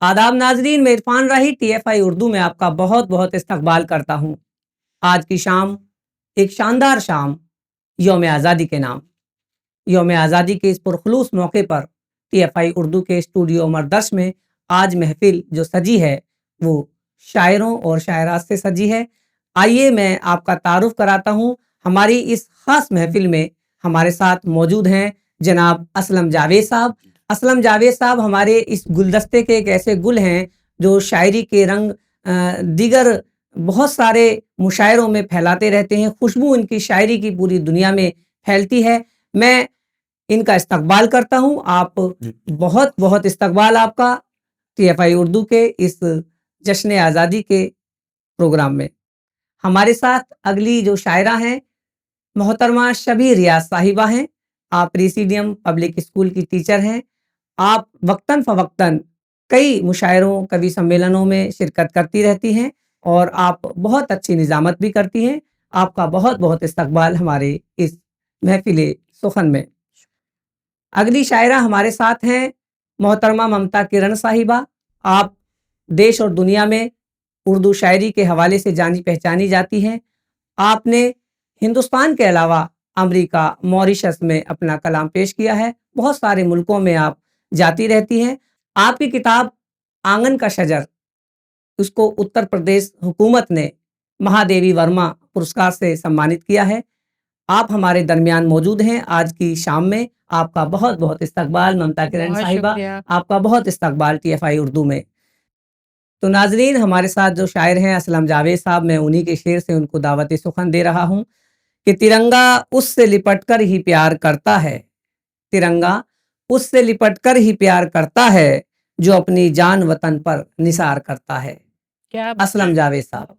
आदाब नाजरीन, मैं इरफान राही टीएफआई उर्दू में आपका बहुत बहुत इस्तकबाल करता हूँ। आज की शाम एक शानदार शाम यौम आज़ादी के नाम। यौम आज़ादी के इस पुरखलूस मौके पर टीएफआई उर्दू के स्टूडियो मरदश में आज महफिल जो सजी है वो शायरों और शायरात से सजी है। आइए मैं आपका तारुफ कराता हूँ। हमारी इस खास महफिल में हमारे साथ मौजूद हैं जनाब असलम जावेद साहब। असलम जावेद साहब हमारे इस गुलदस्ते के एक ऐसे गुल हैं जो शायरी के रंग दीगर बहुत सारे मुशायरों में फैलाते रहते हैं। खुशबू इनकी शायरी की पूरी दुनिया में फैलती है। मैं इनका इस्तकबाल करता हूँ। आप बहुत बहुत इस्तकबाल आपका टीएफआई उर्दू के इस जश्न आज़ादी के प्रोग्राम में। हमारे साथ अगली जो शायरा हैं मोहतरमा शबी रियाज साहिबा हैं। आप प्रेसिडियम पब्लिक स्कूल की टीचर हैं। आप वक्तन फ़वक्तन कई मुशायरों, कवि सम्मेलनों में शिरकत करती रहती हैं और आप बहुत अच्छी निज़ामत भी करती हैं। आपका बहुत बहुत इस्तकबाल हमारे इस महफ़िल सुखन में। अगली शायरा हमारे साथ हैं मोहतरमा ममता किरण साहिबा। आप देश और दुनिया में उर्दू शायरी के हवाले से जानी पहचानी जाती हैं। आपने हिंदुस्तान के अलावा अमेरिका, मॉरिशस में अपना कलाम पेश किया है। बहुत सारे मुल्कों में आप जाती रहती हैं। आपकी किताब आंगन का शजर, उसको उत्तर प्रदेश हुकूमत ने महादेवी वर्मा पुरस्कार से सम्मानित किया है। आप हमारे दरमियान मौजूद हैं आज की शाम में। आपका बहुत बहुत इस्तकबाल ममता किरण बहुत साहिबा, शुक्रिया। आपका बहुत इस्तकबाल टीएफआई उर्दू में। तो नाजरीन, हमारे साथ जो शायर हैं असलम जावेद साहब, मैं उन्हीं के शेर से उनको दावत सुखन दे रहा हूँ कि तिरंगा उससे लिपट कर ही प्यार करता है। तिरंगा उससे लिपट कर ही प्यार करता है जो अपनी जान वतन पर निसार करता है। क्या बात असलम जावेद साहब।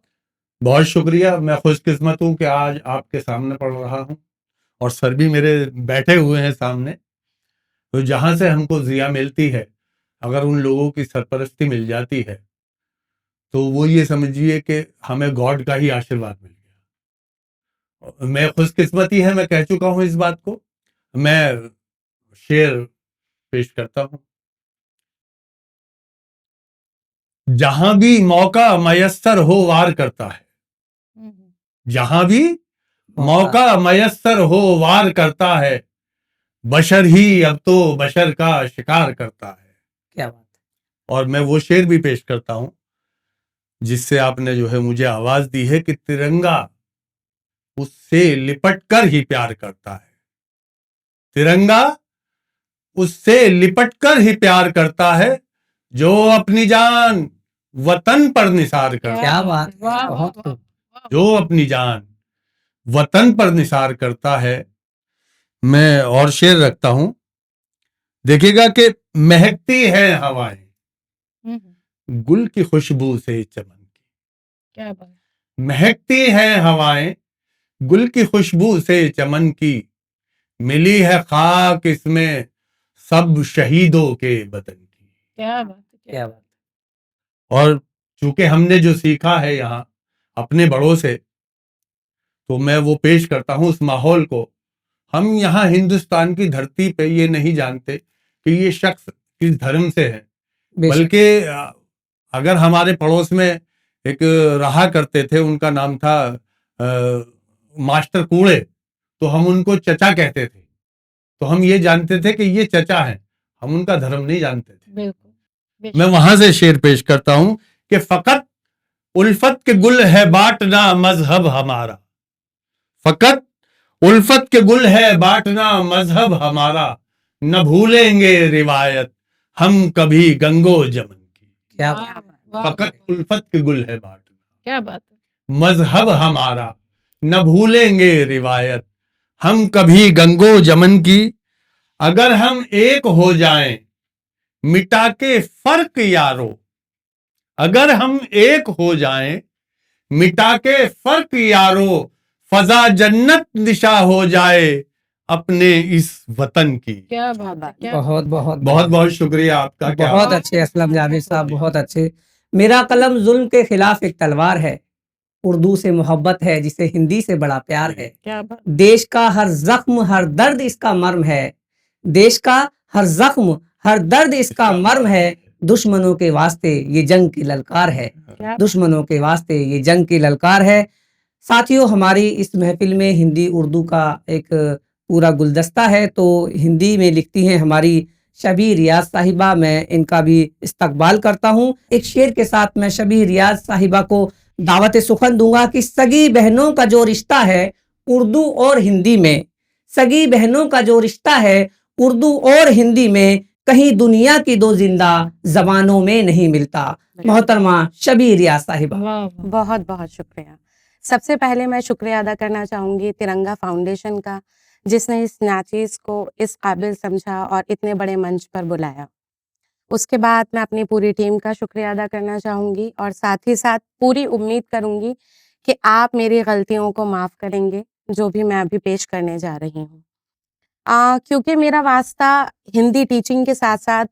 बहुत शुक्रिया। मैं खुशकिस्मत हूँ कि आज आपके सामने पढ़ रहा हूँ और सर भी मेरे बैठे हुए हैं सामने। तो जहाँ से हमको जिया मिलती है, अगर उन लोगों की सरपरस्ती मिल जाती है तो वो ये समझिए कि हमें गॉड का ही आशीर्वाद मिल गया। मैं खुशकिस्मती है, मैं कह चुका हूँ इस बात को। मैं शेर पेश करता हूँ। जहां भी मौका मयस्सर हो वार करता है। जहां भी मौका मयस्सर हो वार करता है। बशर ही अब तो बशर का शिकार करता है। क्या बात। और मैं वो शेर भी पेश करता हूं जिससे आपने जो है मुझे आवाज दी है कि तिरंगा उससे लिपट कर ही प्यार करता है। तिरंगा उससे लिपट कर ही प्यार करता है जो अपनी जान वतन पर निसार करता है। क्या बात है, वाह, बहुत वाह, खूब। वाह। जो अपनी जान वतन पर निसार करता है। मैं और शेर रखता हूं, देखिएगा कि महकती है हवाएं गुल की खुशबू से चमन की। क्या बात। महकती है हवाएं गुल की खुशबू से चमन की। मिली है खाक इसमें सब शहीदों के वतन की। क्या बात। क्या बात। और चूंकि हमने जो सीखा है यहाँ अपने बड़ों से, तो मैं वो पेश करता हूँ उस माहौल को। हम यहाँ हिंदुस्तान की धरती पे ये नहीं जानते कि ये शख्स किस धर्म से है, बल्कि अगर हमारे पड़ोस में एक रहा करते थे, उनका नाम था मास्टर कूड़े, तो हम उनको चचा कहते थे। तो हम ये जानते थे कि ये चचा हैं, हम उनका धर्म नहीं जानते थे। बिल्कुल। मैं वहां से शेर पेश करता हूं कि फकत उल्फत के गुल है बांटना मजहब हमारा। फकत उल्फत के गुल है बांटना मजहब हमारा। न भूलेंगे रिवायत हम कभी गंगो जमन की। क्या वाह, बात। वाह। फकत उल्फत के गुल है बांटना क्या बात। मजहब हमारा। न भूलेंगे रिवायत हम कभी गंगो जमन की। अगर हम एक हो जाएं मिटा के फर्क यारो। अगर हम एक हो जाएं मिटा के फर्क यारो। फजा जन्नत दिशा हो जाए अपने इस वतन की। क्या बात। क्या बहुत बहुत बहुत बहुत शुक्रिया आपका। क्या बहुत अच्छे असलम जावेद साहब, बहुत अच्छे। मेरा कलम जुल्म के खिलाफ एक तलवार है। उर्दू से मोहब्बत है जिसे हिंदी से बड़ा प्यार है। क्या बात। देश का हर जख्म हर दर्द इसका मर्म है। देश का हर जख्म हर दर्द इसका मर्म है। दुश्मनों के वास्ते ये जंग की ललकार है, क्या दुश्मनों के वास्ते ये जंग की ललकार है। साथियों, हमारी इस महफिल में हिंदी उर्दू का एक पूरा गुलदस्ता है, तो हिंदी में लिखती हैं हमारी शबी रियाज साहिबा। मैं इनका भी इस्तकबाल करता हूँ। एक शेर के साथ मैं शबी रियाज साहिबा को दावत सुखन दूंगा कि सगी बहनों का जो रिश्ता है उर्दू और हिंदी में, सगी बहनों का जो रिश्ता है उर्दू और हिंदी में, कहीं दुनिया की दो जिंदा जबानों में नहीं मिलता। मोहतरमा शबी रियाज साहिबा। वाह वाह बहुत बहुत शुक्रिया। सबसे पहले मैं शुक्रिया अदा करना चाहूँगी तिरंगा फाउंडेशन का, जिसने इस नाचीज़ को इस काबिल समझा और इतने बड़े मंच पर बुलाया। उसके बाद मैं अपनी पूरी टीम का शुक्रिया अदा करना चाहूँगी और साथ ही साथ पूरी उम्मीद करूँगी कि आप मेरी गलतियों को माफ़ करेंगे, जो भी मैं अभी पेश करने जा रही हूँ। क्योंकि मेरा वास्ता हिंदी टीचिंग के साथ-साथ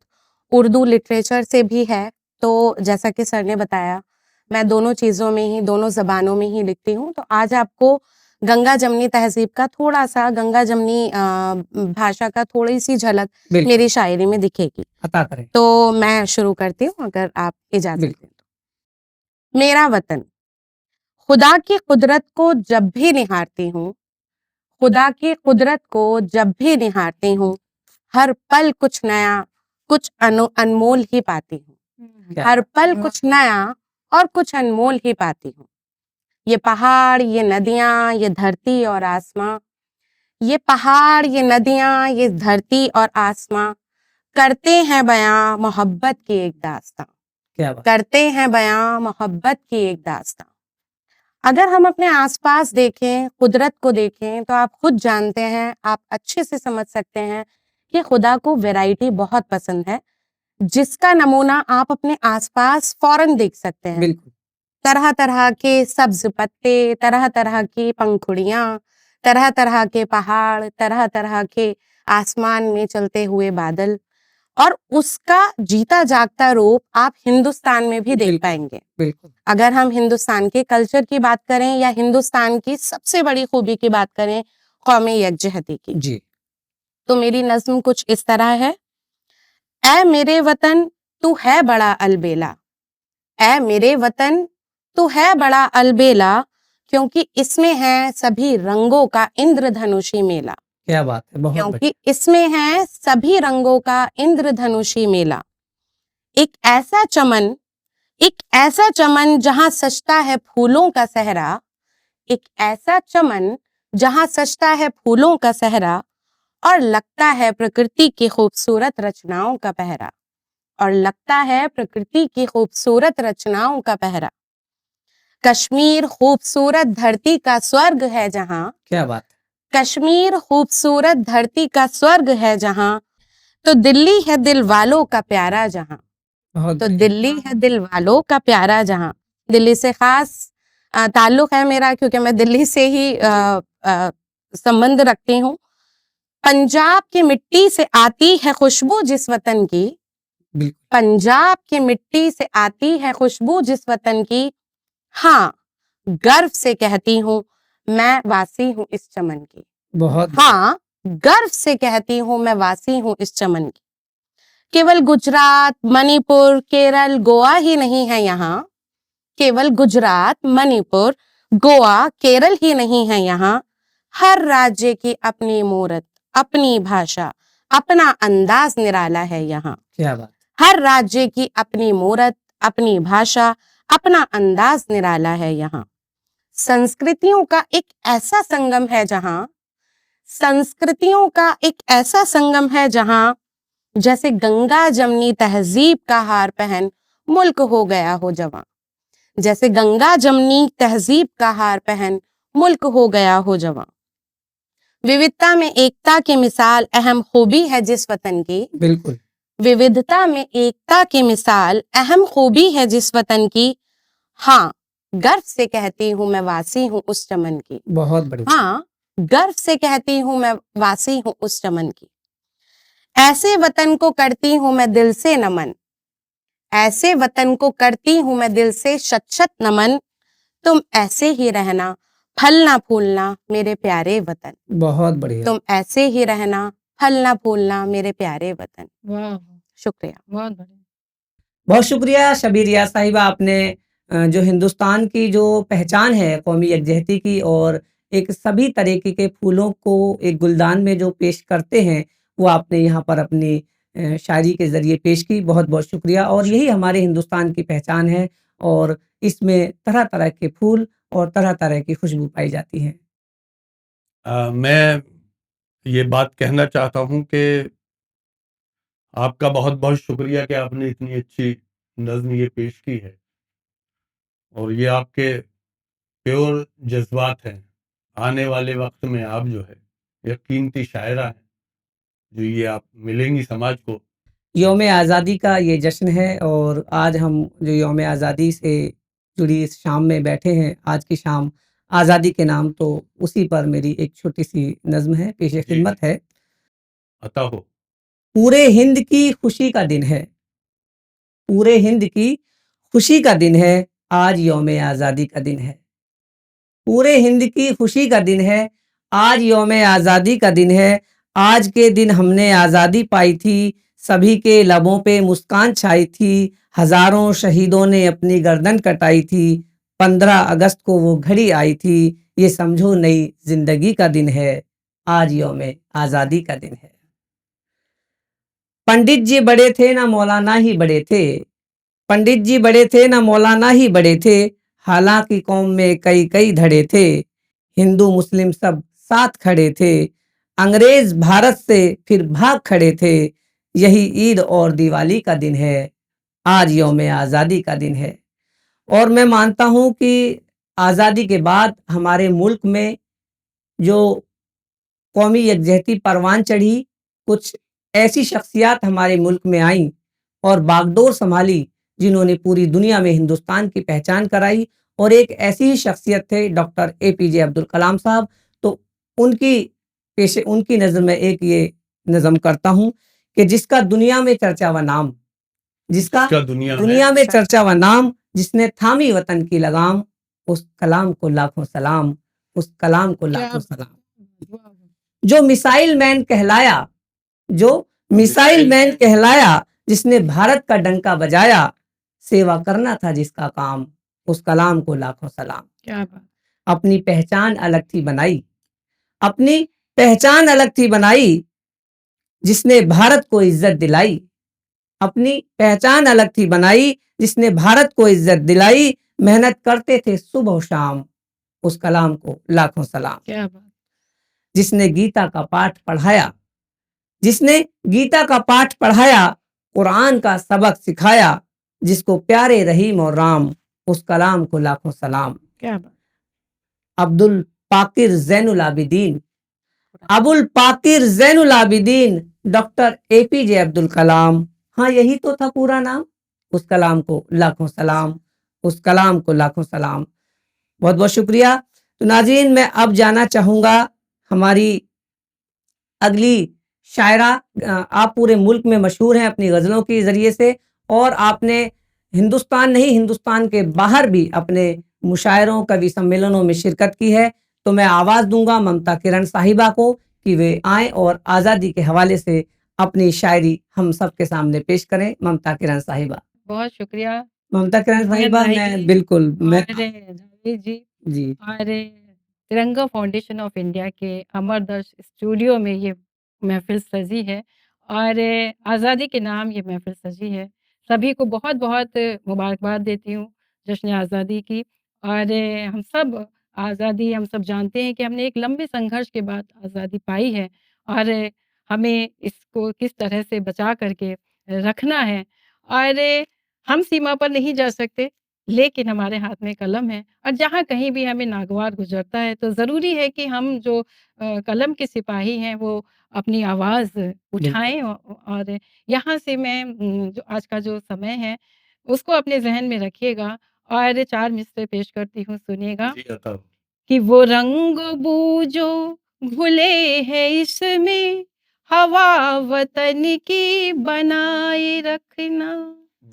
उर्दू लिटरेचर से भी है, तो जैसा कि सर ने बताया, मैं दोनों चीज़ों में ही, दोनों ज़बानों में ही लिखती हूँ। तो आज आपको गंगा जमनी तहज़ीब का थोड़ा-सा, गंगा जमनी भाषा का थोड़ी-सी झलक बिल्कुल, मेरी शायरी में दिखेगी। अता करें। तो मैं शुरू करती हूँ, अगर आप इजाज़त बिल्कुल। दें तो। मेरा वतन, खुदा की कुदरत को जब भी निहारती हूँ, खुदा की कुदरत को जब भी निहारती हूँ, हर पल कुछ नया, कुछ अनमोल ही पाती हूँ। क्या हर पल कुछ नया और कुछ अनमोल ही पाती हूँ। ये पहाड़, ये नदियाँ, ये धरती और आसमां, ये पहाड़, ये नदियाँ, ये धरती और आसमां करते हैं बयां मोहब्बत की एक दास्तां, क्या बात। करते हैं बयां मोहब्बत की एक दास्तां। अगर हम अपने आसपास देखें, कुदरत को देखें, तो आप खुद जानते हैं, आप अच्छे से समझ सकते हैं कि खुदा को वैरायटी बहुत पसंद है, जिसका नमूना आप अपने आसपास फौरन देख सकते हैं। बिल्कुल, तरह-तरह के सब्ज पत्ते, तरह-तरह की पंखुड़ियाँ, तरह-तरह के पहाड़, तरह-तरह के आसमान में चलते हुए बादल, और उसका जीता जागता रूप आप हिंदुस्तान में भी देख बिल्कुल। पाएंगे। बिल्कुल, अगर हम हिंदुस्तान के कल्चर की बात करें या हिंदुस्तान की सबसे बड़ी खूबी की बात करें, कौमी यकजहती की, जी, तो मेरी नज़्म कुछ इस तरह है। ऐ मेरे वतन तू है बड़ा अलबेला, ऐ मेरे वतन तू है बड़ा अलबेला, क्योंकि इसमें है सभी रंगों का इंद्रधनुषी मेला, क्या बात है, बहुत बढ़िया। क्योंकि इसमें है सभी रंगों का इंद्रधनुषी मेला। एक ऐसा चमन, एक ऐसा चमन जहां सजता है फूलों का सहरा, एक ऐसा चमन जहां सजता है फूलों का सहरा, और लगता है प्रकृति की खूबसूरत रचनाओं का पहरा, और लगता है प्रकृति की खूबसूरत रचनाओं का पहरा। कश्मीर खूबसूरत धरती का स्वर्ग है जहां, क्या बात है, कश्मीर खूबसूरत धरती का स्वर्ग है जहां, तो दिल्ली है दिल वालों का प्यारा जहां, बहुत तो बढ़िया। दिल्ली है दिल वालों का प्यारा जहां। दिल्ली से खास ताल्लुक है मेरा, क्योंकि मैं दिल्ली से ही संबंध रखती हूँ। पंजाब की मिट्टी से आती है खुशबू जिस वतन की, बिल्कुल, पंजाब की मिट्टी से आती है खुशबू जिस वतन की, हाँ गर्व से कहती हूँ मैं वासी हूँ इस चमन की, बहुत बढ़िया। हाँ गर्व से कहती हूँ मैं वासी हूँ इस चमन की। केवल गुजरात, मणिपुर, केरल, गोवा ही नहीं है यहाँ, केवल गुजरात, मणिपुर, गोवा, केरल ही नहीं है यहाँ, हर राज्य की अपनी मूरत, अपनी भाषा, अपना अंदाज निराला है यहाँ, क्या बात, हर राज्य की अपनी मूरत, अपनी भाषा, अपना अंदाज निराला है यहाँ। संस्कृतियों का एक ऐसा संगम है जहाँ, संस्कृतियों का एक ऐसा संगम है जहाँ, जैसे गंगा जमनी तहजीब का हार पहन मुल्क हो गया हो जवां, जैसे गंगा जमनी तहजीब का हार पहन मुल्क हो गया हो जवां। विविधता में एकता की मिसाल अहम खूबी है जिस वतन की, बिल्कुल, विविधता में एकता की मिसाल अहम खूबी है जिस वतन की, हाँ गर्व से कहती हूँ मैं वासी हूँ उस चमन की, बहुत बढ़िया। हाँ गर्व से कहती हूँ मैं वासी हूँ उस चमन की। ऐसे वतन को करती हूँ मैं दिल से नमन, ऐसे वतन को करती हूँ मैं दिल से शत-शत नमन, तुम ऐसे ही रहना फलना फूलना मेरे प्यारे वतन, बहुत बढ़िया। तुम ऐसे ही रहना फलना फूलना मेरे प्यारे वतन। वाह वाह, शुक्रिया। बहुत बढ़िया। बहुत शुक्रिया शबीर रियाज साहिबा, आपने जो हिंदुस्तान की जो पहचान है कौमी यकजहती की, और एक सभी तरीके के फूलों को एक गुलदान में जो पेश करते हैं, वो आपने यहाँ पर अपनी शायरी के ज़रिए पेश की। बहुत-बहुत शुक्रिया, और यही हमारे हिंदुस्तान की पहचान है, और इसमें तरह-तरह के फूल और तरह-तरह की खुशबू पाई जाती है। मैं ये बात कहना चाहता हूँ कि आपका बहुत-बहुत शुक्रिया कि आपने इतनी अच्छी नज़्म ये पेश की है, और ये आपके प्योर जज़्बात हैं। आने वाले वक़्त में आप जो है, एक कीमती शायरा हैं, जो ये आप मिलेंगी समाज को। यौम आज़ादी का ये जश्न है, और आज हम जो यौम आज़ादी से जुड़ी इस शाम में बैठे हैं, आज की शाम आज़ादी के नाम, तो उसी पर मेरी एक छोटी-सी नज़्म है, पेश जी, खिदमत है। अता हो। पूरे हिंद की खुशी का दिन है, पूरे हिंद की खुशी का दिन है, आज यौम आज़ादी का दिन है। पूरे हिंद की खुशी का दिन है, आज यौम आज़ादी का दिन है। आज के दिन हमने आज़ादी पाई थी, सभी के लबों पे मुस्कान छाई थी, हज़ारों शहीदों ने अपनी गर्दन कटाई थी, 15 अगस्त को वो घड़ी आई थी, ये समझो नई ज़िंदगी का दिन है, आज यौम आज़ादी का दिन है। पंडित जी बड़े थे ना मौलाना ही बड़े थे, पंडित जी बड़े थे ना मौलाना ही बड़े थे, हालांकि कौम में कई कई धड़े थे, हिंदू मुस्लिम सब साथ खड़े थे, अंग्रेज भारत से फिर भाग खड़े थे, यही ईद और दिवाली का दिन है, आज यौम आज़ादी का दिन है। और मैं मानता हूँ कि आज़ादी के बाद हमारे मुल्क में जो कौमी यकजहती परवान चढ़ी, कुछ ऐसी शख्सियात हमारे मुल्क में आईं और बागडोर संभाली, जिन्होंने पूरी दुनिया में हिंदुस्तान की पहचान कराई, और एक ऐसी ही शख्सियत थे डॉक्टर एपीजे अब्दुल कलाम साहब। तो उनकी नज़र में एक ये नज़म करता हूँ कि जिसका दुनिया में चर्चा व नाम, जिसका जिसका दुनिया में दुनिया में चर्चा व नाम, जिसने थामी वतन की लगाम, उस कलाम को लाखों सलाम, उस कलाम को क्या लाखों सलाम। वाह! जो मिसाइल मैन कहलाया, जो मिसाइल मैन कहलाया, जिसने भारत का डंका बजाया, सेवा करना था जिसका काम, उस कलाम को लाखों सलाम। क्या बात! अपनी पहचान अलग थी बनाई, अपनी पहचान अलग थी बनाई, जिसने भारत को इज्जत दिलाई, अपनी पहचान अलग थी बनाई, जिसने भारत को इज्जत दिलाई, मेहनत करते थे सुबह शाम, उस कलाम को लाखों सलाम। क्या बात! जिसने गीता का पाठ पढ़ाया, जिसने गीता का पाठ पढ़ाया, कुरान का सबक सिखाया, जिसको प्यारे रहीम और राम, उस कलाम को लाखों सलाम। क्या बात! अब्दुल पाकिर ज़ैनुल आबिदीन, अबुल पाकिर ज़ैनुल आबिदीन, डॉक्टर एपीजे अब्दुल कलाम, हाँ यही तो था पूरा नाम, उस कलाम को लाखों सलाम, उस कलाम को लाखों सलाम। बहुत बहुत शुक्रिया। तो नाज़रीन, मैं अब जाना चाहूँगा हमारी अगली शायरा। आप पूरे मुल्क में मशहूर हैं अपनी गज़लों के ज़रिए से, और आपने हिंदुस्तान नहीं, हिंदुस्तान के बाहर भी अपने मुशायरों, कवि सम्मेलनों में शिरकत की है। तो मैं आवाज़ दूंगा ममता किरण साहिबा को कि वे आएँ और आज़ादी के हवाले से अपनी शायरी हम सब के सामने पेश करें। ममता किरण साहिबा। बहुत शुक्रिया ममता किरण ज़ैद साहिबा, भाई मैं जी बिल्कुल मैं और जावेद जी जी और तिरंगा फाउंडेशन ऑफ इंडिया के अमरदर्श स्टूडियो में ये महफ़िल सजी है और आज़ादी के नाम ये महफ़िल सजी है। सभी को बहुत-बहुत मुबारकबाद देती हूँ जश्न आज़ादी की और हम सब जानते हैं कि हमने एक लंबे संघर्ष के बाद आज़ादी पाई है और हमें इसको किस तरह से बचा कर के रखना है और हम सीमा पर नहीं जा सकते, लेकिन हमारे हाथ में कलम है और जहाँ कहीं भी हमें नागवार गुज़रता है तो ज़रूरी है कि हम जो कलम के सिपाही हैं वो अपनी आवाज़ बिल्कुल। उठाएँ और यहाँ से मैं जो आज का जो समय है उसको अपने ज़हन में रखिएगा और 4 मिसरे पेश करती हूँ, सुनिएगा। जी, अता हो। कि वो रंग बू जो घुले हैं इसमें, हवा वतन की बनाए रखना।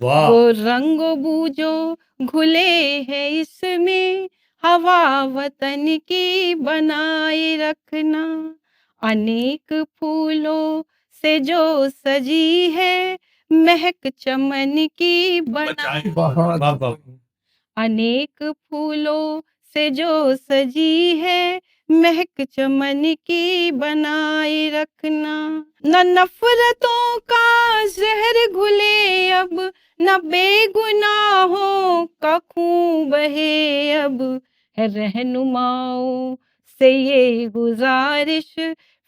वाह! वो रंग बू जो घुले हैं इसमें, हवा वतन की बनाए रखना। अनेक फूलों से जो सजी है महक चमन की बनाए बहुत वाह वाह अनेक फूलों से जो सजी है महक चमन की बनाए रखना न नफरतों का जहर घुले अब न बेगुनाहों का खून बहे अब है रहनुमाओं से ये गुजारिश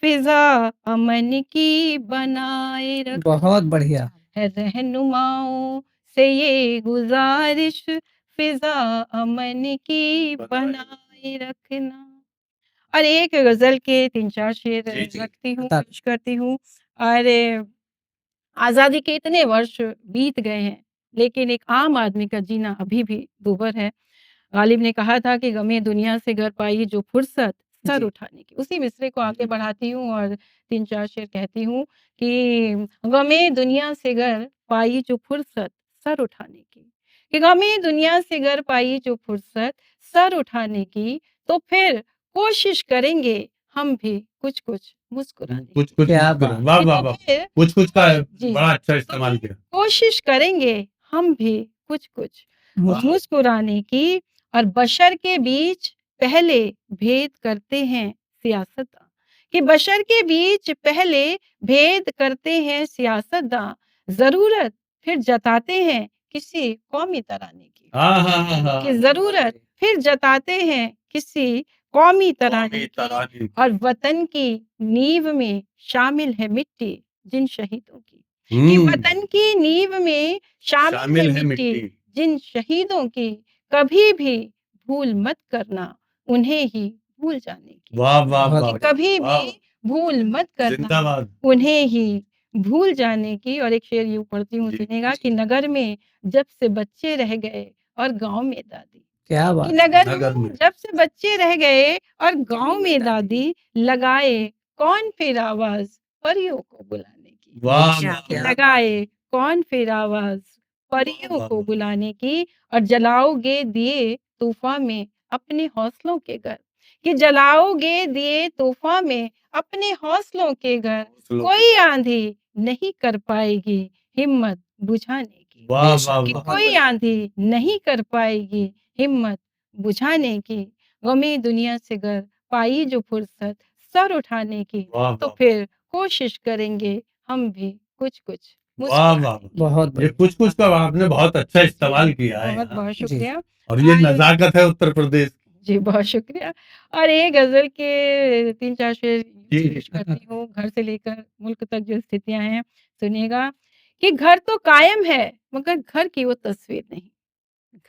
फिजा अमन की बनाए रखना बहुत बढ़िया है रहनुमाओं से ये गुजारिश फिजा अमन की बनाए रखना। और एक गजल के 3-4 शेर जी, जी। रखती हूँ, बता- पेश करती हूँ। और आज़ादी के इतने वर्ष बीत गए हैं, लेकिन एक आम आदमी का जीना अभी भी दूभर है। गालिब ने कहा था कि गमे दुनिया से घर पाई जो फुर्सत सर जी। उठाने की। उसी मिसरे को आगे बढ़ाती हूँ और 3-4 शेर कहती हूँ कि गमे दुनिया से घर पाई जो फुर्सत सर उठाने की, कि गमे दुनिया से घर पाई जो फुर्सत सर उठाने की, तो फिर कोशिश करेंगे हम भी कुछ-कुछ मुस्कुराने की। कुछ क्या मुस्कुरा बात। वाह कि वाह तो वाह फिर कुछ का जी, बड़ा अच्छा तो इस्तेमाल फिर किया कोशिश करेंगे हम भी कुछ-कुछ मुझ- मुस्कुराने की। और बशर के बीच पहले भेद करते हैं सियासतदां, कि बशर के बीच पहले भेद करते हैं सियासतदां, ज़रूरत फिर जताते हैं किसी कौमी तराने की, हाँ हाँ हाँ हाँ कि ज़रूरत फिर जताते हैं किसी कौमी तराने कौमी की। तराने की। और वतन की नींव में शामिल है मिट्टी जिन शहीदों की, कि हम्म, वतन की नींव में शामिल शामिल है है मिट्टी मिट्टी जिन शहीदों की, कभी भी भूल मत करना उन्हें ही भूल जाने की, वाह वाह बहुत वाह कि कभी वाह भी भूल मत करना जिंदाबाद उन्हें ही भूल जाने की। और एक शेर यूँ पढ़ती हूँ, जी, सुनिएगा कि नगर में जब से बच्चे रह गए और गाँव में दादी, क्या कि बात नगर नगर में में। जब से बच्चे रह गए और गाँव में दादी, लगाए कौन फिर आवाज़ परियों को बुलाने की, वाह क्या- वाह कि क्या- लगाए कौन फिर आवाज़ परियों वाह, को वाह। बुलाने की। और जलाओगे दिए तूफ़ान में अपने हौसलों के घर, कि जलाओगे दिए तूफ़ान में अपने हौसलों के घर, कोई आँधी नहीं कर पाएगी हिम्मत बुझाने की, वाह बेशक, वाह कि वाह कोई आँधी नहीं कर पाएगी हिम्मत बुझाने की। गमे दुनिया से घर पाई जो फुर्सत सर उठाने की, वाह तो वाह फिर कोशिश करेंगे हम भी कुछ-कुछ वाह वाह मुस्कुराने की। बहुत ये बढ़िया कुछ का आपने बहुत अच्छा इस्तेमाल किया है यहाँ। बहुत-बहुत जी शुक्रिया। और ये और नजाकत है उत्तर प्रदेश की। जी, बहुत शुक्रिया। और ये गज़ल के 3-4 शेर जी पेश करती हूँ, घर से लेकर मुल्क तक जो स्थितियाँ हैं, सुनिएगा कि घर तो कायम है, मगर घर की वो तस्वीर नहीं।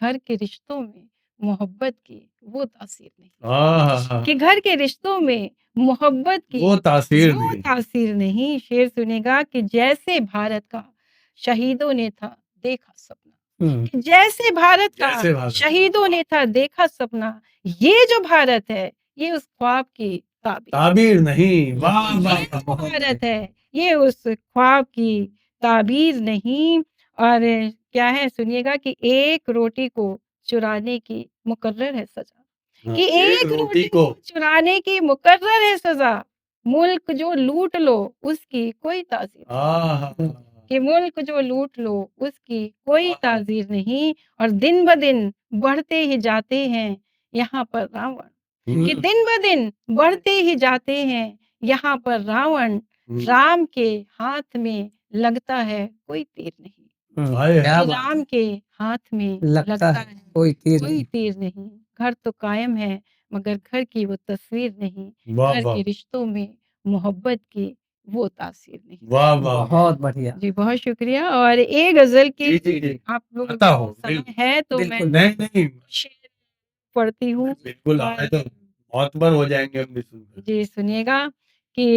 घर के रिश्तों में मोहब्बत की वो तासीर नहीं, हाँ कि घर के रिश्तों में मोहब्बत की वो तासीर वो नहीं तासीर नहीं। शेर सुनेगा कि जैसे भारत का शहीदों ने था देखा सपना, हम्म, कि जैसे भारत का जैसे भारत। शहीदों ने था देखा सपना, ये जो भारत है ये उस ख्वाब की ताबीर, ताबीर नहीं वाह वाह ये वाह जो भारत है ये उस ख्वाब की ताबीर नहीं। और क्या है सुनिएगा कि एक रोटी को चुराने की मुकर्रर है सजा, हाँ, कि एक रोटी को चुराने की मुकर्रर है सजा, मुल्क जो लूट लो उसकी कोई तासीर नहीं, कि मुल्क जो लूट लो उसकी कोई तासीर नहीं। और दिन ब दिन बढ़ते ही जाते हैं यहाँ पर रावण, कि हम्म, दिन ब दिन बढ़ते ही जाते हैं यहाँ पर रावण, राम के हाथ में लगता है कोई तीर नहीं, हाय, क्या कि बात राम के हाथ में लगता है कोई तीर कोई नहीं तीर नहीं। घर तो कायम है मगर घर की वो तस्वीर नहीं, वाह घर वाह के रिश्तों में मोहब्बत की वो तासीर नहीं। वाह वाह बहुत बढ़िया जी, बहुत शुक्रिया। और एक गज़ल की जी जी जी आप लोग आता हो समय है तो मैं बिल्कुल नहीं नहीं शेर पढ़ती हूँ। बिल्कुल और हमें तो बहुत बार हो जाएंगे हम भी सुनकर जी, सुनिएगा कि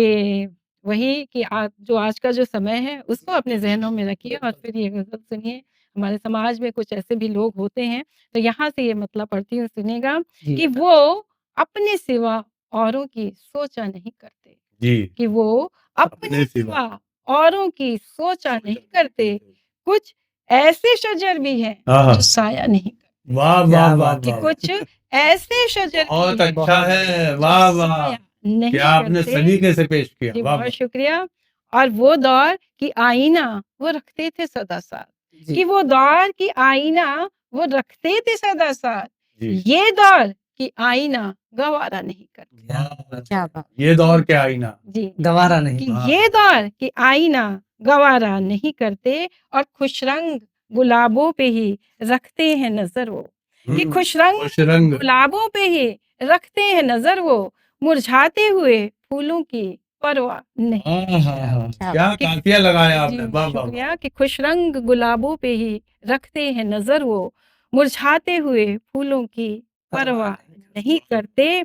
वही कि जो आज का जो समय है उसको अपने ज़हनों में रखिए और फिर ये गज़ल सुनिए। हमारे समाज में कुछ ऐसे भी लोग होते हैं, तो यहाँ से ये मतलब पढ़ती हूँ, सुनिएगा जी कि वो अपने सिवा औरों की सोचा नहीं करते, जी कि वो अपने अपने सिवा सिवा औरों की सोचा नहीं करते। कुछ ऐसे शजर भी हैं हाँ जो साया नहीं करते, वाह क्या वाह वाह बात कि वाह कुछ ऐसे शजर भी बहुत हैं अच्छा है जो वाह वाह साया नहीं क्या आपने करते। सलीके से पेश किया जी, वाह बहुत वाह शुक्रिया। और वो दौर की आईना वो रखते थे सदा साथ, जी कि वो दौर की आईना वो रखते थे सदा साथ, जी ये दौर की आईना गवारा नहीं करते। वाह, क्या बात ये दौर के आईना जी गवारा नहीं कि हाँ। ये दौर की आईना गवारा नहीं करते और खुशरंग गुलाबों पे ही रखते हैं नजर वो, कि हम्म, खुशरंग खुश रंग गुलाबों पे ही रखते हैं नजर वो, मुरझाते हुए फूलों की परवाह नहीं। क्या क्या कि काफिया लगाया जी आपने, वाह वाह वाह। शुक्रिया, कि खुशरंग गुलाबों पे ही रखते हैं नजर वो, मुरझाते हुए फूलों की परवाह नहीं करते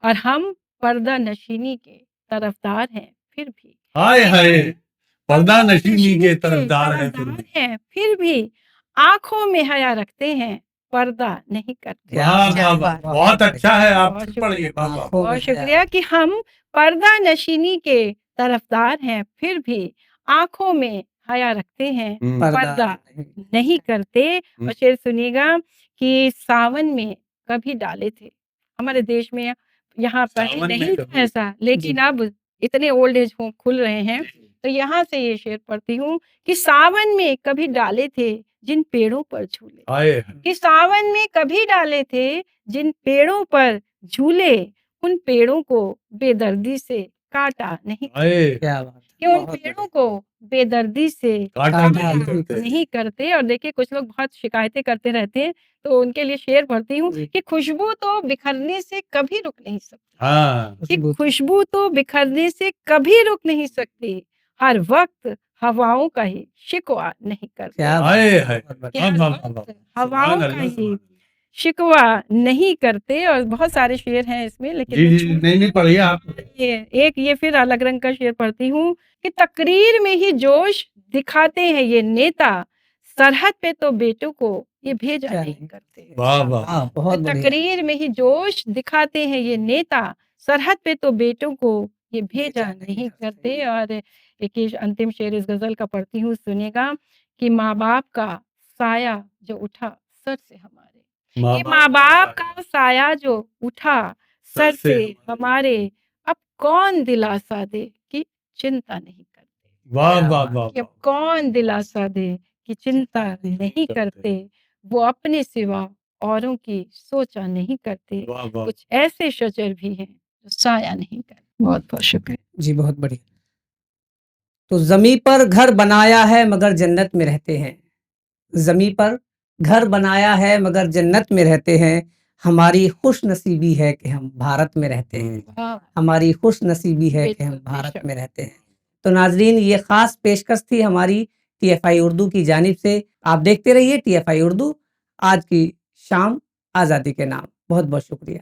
और हम पर्दा नशीनी के तरफदार हैं फिर भी, हाय कि हाय, हम पर्दा पर्दा नशीनी नशीनी के के तरफदार है फिर तरफदार भी। हैं फिर भी आंखों में हया रखते हैं, पर्दा नहीं करते। क्या वाह बात वाह है, वाह, वाह, बहुत अच्छा है, आप बहुत फिर पढ़िए, वाह वाह। आंखों में बहुत हया शुक्रिया, कि हम पर्दा नशीनी के तरफदार हैं फिर भी आंखों में हया रखते हैं, पर्दा पर्दा नहीं नहीं करते। हम्म, और शेर सुनिएगा कि सावन में कभी डाले थे हमारे देश में, यहाँ पहले सावन में नहीं था कभी ऐसा, लेकिन जी अब इतने ओल्ड एज होम खुल रहे हैं, तो यहाँ से ये शेर पढ़ती हूँ कि सावन में कभी डाले थे जिन पेड़ों पर झूले, हाय कि सावन में कभी डाले थे जिन पेड़ों पर झूले, उन पेड़ों को बेदर्दी से काटा नहीं, हाय, क्या बात कि है, उन बहुत पेड़ों को बेदर्दी से काटा काटा नहीं नहीं करते। नहीं करते। और देखिए कुछ लोग बहुत शिकायतें करते रहते हैं, तो उनके लिए शेर पढ़ती हूँ जी कि खुशबू तो बिखरने से कभी रुक नहीं सकती, हाँ, कि खुशबू खुशबू तो बिखरने से कभी रुक नहीं सकती, हर वक्त हवाओं का ही शिकवा नहीं करते, क्या बात हाय है, हाय, बहुत कि बढ़िया वाह हर वाह वाह वाह, वक्त हवाओं सुभान का अल्लाह, ही सुभान अल्लाह। शिकवा नहीं करते। और बहुत सारे शेर हैं इसमें, लेकिन जी मैं जी, छोड़ नहीं नहीं पढ़िए आप। ये एक ये फिर अलग रंग का शेर पढ़ती हूँ कि तकरीर में ही जोश दिखाते हैं ये नेता, सरहद पे तो बेटों को ये भेजा क्या नहीं नहीं करते। वाह वाह, हाँ बहुत बढ़िया तकरीर में ही जोश दिखाते हैं ये नेता, सरहद पे तो बेटों को ये भेजा भेजा नहीं नहीं करते। करते। और एक ये अंतिम शेर इस गजल का पढ़ती हूँ, सुनिएगा कि माँ बाप का साया जो उठा सर से हमारे, माँ कि बाप माँ का बाप साया का साया जो उठा सर सर से से हमारे, अब कौन दिलासा दे कि चिंता नहीं करते, वाह क्या वाह बात वाह कि अब वाह, कौन दिलासा दे कि चिंता नहीं नहीं करते, वो अपने सिवा औरों की सोचा नहीं करते, वाह वाह, कुछ ऐसे शजर भी हैं जो साया नहीं करते। बहुत बहुत शुक्रिया। जी बहुत बढ़िया। तो जमी पर घर बनाया है मगर जन्नत में रहते हैं, जमी पर घर बनाया है मगर जन्नत में रहते हैं, हमारी खुशनसीबी है कि हम भारत में रहते हैं, वाह, हमारी खुशनसीबी है कि हम बिल्कुल भारत बेशक। में रहते हैं। तो नाजरीन ये खास पेशकश थी हमारी टीएफआई उर्दू की जानिब से। आप देखते रहिए टीएफआई उर्दू, आज की शाम आज़ादी के नाम। बहुत बहुत शुक्रिया।